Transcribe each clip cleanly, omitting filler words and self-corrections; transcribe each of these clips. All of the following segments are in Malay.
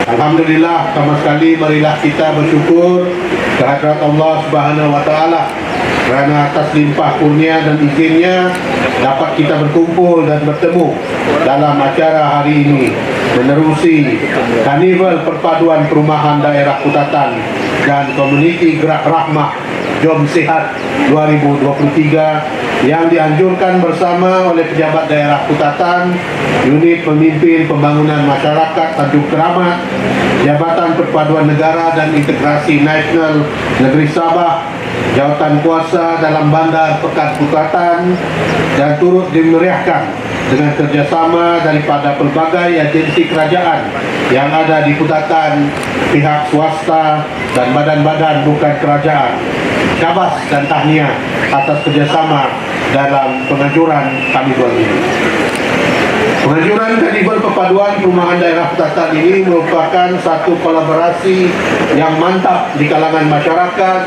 Alhamdulillah, pertama sekali marilah kita bersyukur kehadirat Allah Subhanahu wa taala kerana atas limpah kurnia dan izinnya dapat kita berkumpul dan bertemu dalam acara hari ini menerusi Karnival Perpaduan Perumahan Daerah Kutatan dan Komuniti Gerak Rahmah Jom Sihat 2023 yang dianjurkan bersama oleh pejabat daerah Kutatan, Unit Pemimpin Pembangunan Masyarakat Tanjung Keramat, Jabatan Perpaduan Negara dan Integrasi Nasional Negeri Sabah, Jawatan Kuasa dalam Bandar Pekan Kutatan, dan turut dimeriahkan dengan kerjasama daripada pelbagai agensi kerajaan yang ada di Kutatan, pihak swasta dan badan-badan bukan kerajaan. Syabas dan tahniah atas kerjasama dalam penganjuran Karnival ini. Penganjuran Karnival Perpaduan Perumahan Daerah Kutatan ini merupakan satu kolaborasi yang mantap di kalangan masyarakat,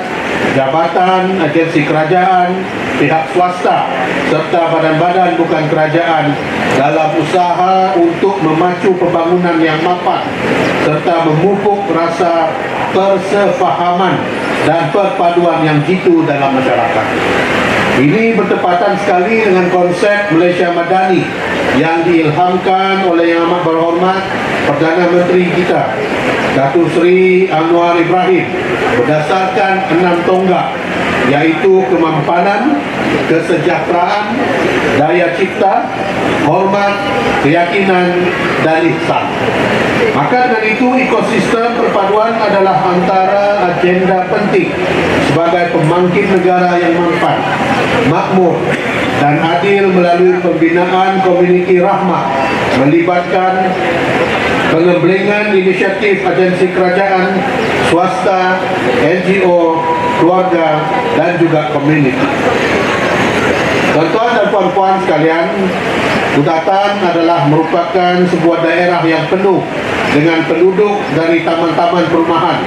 jabatan, agensi kerajaan, pihak swasta, serta badan-badan bukan kerajaan dalam usaha untuk memacu pembangunan yang mapan serta memupuk rasa persefahaman dan perpaduan yang jitu dalam masyarakat. Ini bertepatan sekali dengan konsep Malaysia Madani yang diilhamkan oleh Yang Amat Berhormat Perdana Menteri kita, Datuk Seri Anwar Ibrahim, berdasarkan 6 tonggak, iaitu kemampanan, kesejahteraan, daya cipta, hormat, keyakinan dan ihsan. Maka dengan itu, ekosistem perpaduan adalah antara agenda penting sebagai pembangkit negara yang mampan, makmur dan adil melalui pembinaan komuniti rahmah melibatkan pengembangan inisiatif agensi kerajaan, swasta, NGO, keluarga dan juga komuniti. Tuan-tuan dan puan-puan sekalian, Kutatan adalah merupakan sebuah daerah yang penuh dengan penduduk dari taman-taman perumahan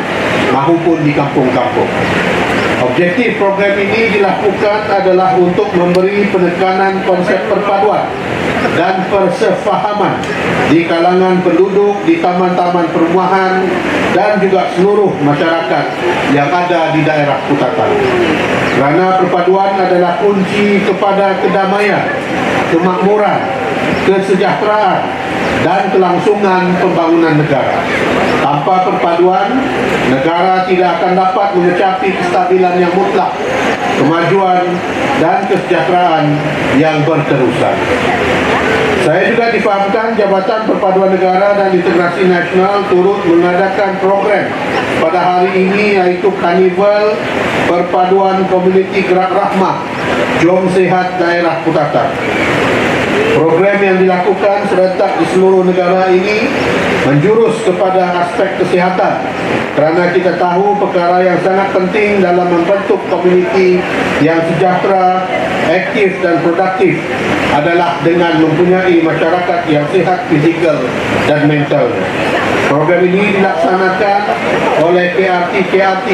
maupun di kampung-kampung. Objektif program ini dilakukan adalah untuk memberi penekanan konsep perpaduan dan persefahaman di kalangan penduduk di taman-taman perumahan dan juga seluruh masyarakat yang ada di daerah Kutatan. Kerana perpaduan adalah kunci kepada kedamaian, kemakmuran, kesejahteraan dan kelangsungan pembangunan negara. Tanpa perpaduan, negara tidak akan dapat mencapai kestabilan yang mutlak, kemajuan dan kesejahteraan yang berterusan. Saya juga difahamkan Jabatan Perpaduan Negara dan Integrasi Nasional turut mengadakan program pada hari ini, iaitu Karnival Perpaduan Komuniti Gerak Rahmah Jom Sihat Daerah Kutatan. Program yang dilakukan serentak di seluruh negara ini menjurus kepada aspek kesihatan, kerana kita tahu perkara yang sangat penting dalam membentuk komuniti yang sejahtera, aktif dan produktif adalah dengan mempunyai masyarakat yang sihat fizikal dan mental. Program ini dilaksanakan oleh KRT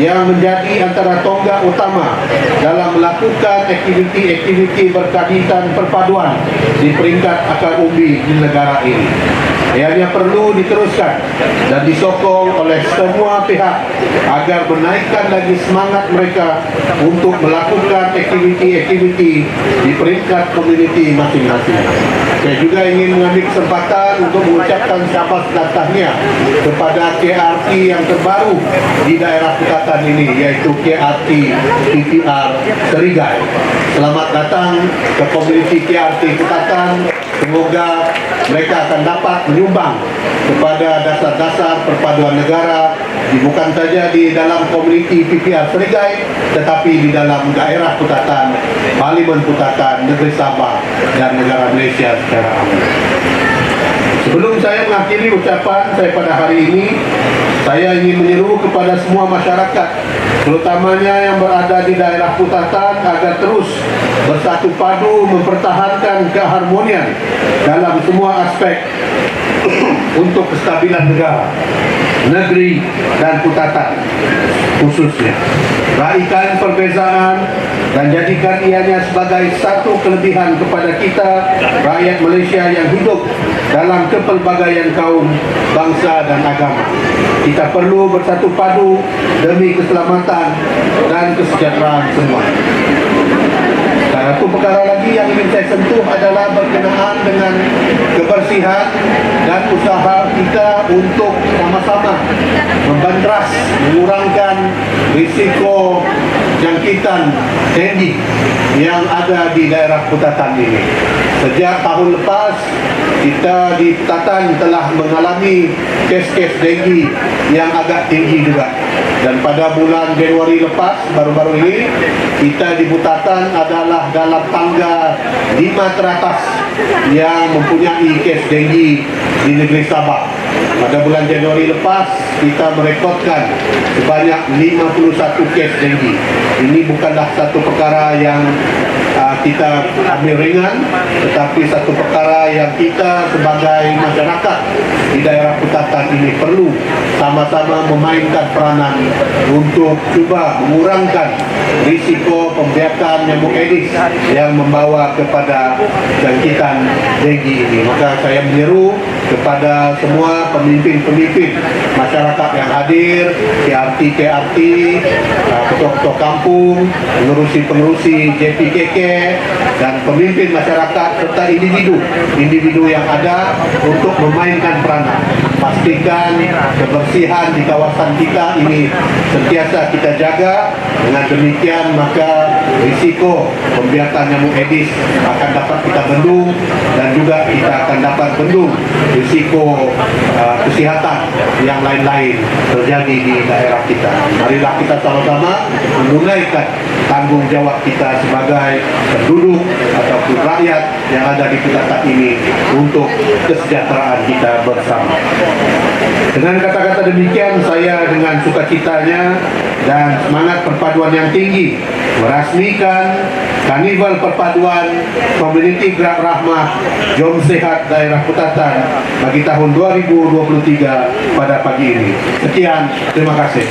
yang menjadi antara tonggak utama dalam melakukan aktiviti-aktiviti berkaitan perpaduan di peringkat akar umbi di negara ini. Ianya perlu diteruskan dan disokong oleh semua pihak agar menaikkan lagi semangat mereka untuk melakukan aktiviti-aktiviti di peringkat komuniti masing-masing. Saya juga ingin mengambil kesempatan untuk mengucapkan syabas dan tahniah kepada KRT yang terbaru di daerah Kutatan ini, iaitu KRT PPR Serigai. Selamat datang ke komuniti KRT Kutatan. Semoga mereka akan dapat menyumbang kepada dasar-dasar perpaduan negara, bukan saja di dalam komuniti PPR Serigai, tetapi di dalam daerah Kutatan, Parlimen Kutatan, Negeri Sabah dan negara Malaysia secara umum. Sebelum saya mengakhiri ucapan saya pada hari ini, saya ingin menyeru kepada semua masyarakat, terutamanya yang berada di daerah Kutatan, agar terus bersatu padu mempertahankan keharmonian dalam semua aspek untuk kestabilan negara, negeri dan Kutatan khususnya. Raihkan perbezaan dan jadikan ianya sebagai satu kelebihan kepada kita, rakyat Malaysia yang hidup dalam kepelbagaian kaum, bangsa dan agama. Kita perlu bersatu padu demi keselamatan dan kesejahteraan semua. Satu perkara lagi yang ingin saya sentuh adalah berkenaan dengan kebersihan dan usaha kita untuk sama-sama membantras, mengurangkan risiko jangkitan dengue yang ada di daerah Kutatan ini. Sejak tahun lepas, kita di Kutatan telah mengalami kes-kes dengue yang agak tinggi juga. Dan pada bulan Januari lepas, baru-baru ini, kita di Kutatan adalah dalam tangga 5 teratas yang mempunyai kes dengue di negeri Sabah. Pada bulan Januari lepas, kita merekodkan sebanyak 51 kes dengue. Ini bukanlah satu perkara yang kita ambil ringan, tetapi satu perkara yang kita sebagai masyarakat di daerah Kutatan ini perlu sama-sama memainkan peranan untuk cuba mengurangkan risiko pembiakan nyamuk Aedes yang membawa kepada jangkitan dengue ini. Maka saya menyeru kepada semua pemimpin-pemimpin masyarakat yang hadir, KRT, ketua-ketua kampung, pengurusi JPKK dan pemimpin masyarakat serta individu yang ada untuk memainkan peranan. Pastikan kebersihan di kawasan kita ini sentiasa kita jaga. Dengan demikian maka risiko pembiakan nyamuk Aedes akan dapat kita bendung dan juga kita akan dapat bendung risiko kesihatan yang lain-lain terjadi di daerah kita. Marilah kita sama-sama menunaikan tanggung jawab kita sebagai penduduk ataupun rakyat yang ada di Kutatan ini untuk kesejahteraan kita bersama. Dengan kata-kata demikian, saya dengan sukacitanya dan semangat perpaduan yang tinggi merasmikan Karnival Perpaduan Community Gerak Rahmah Jom Sehat Daerah Kutatan bagi tahun 2023 pada pagi ini. Sekian, terima kasih.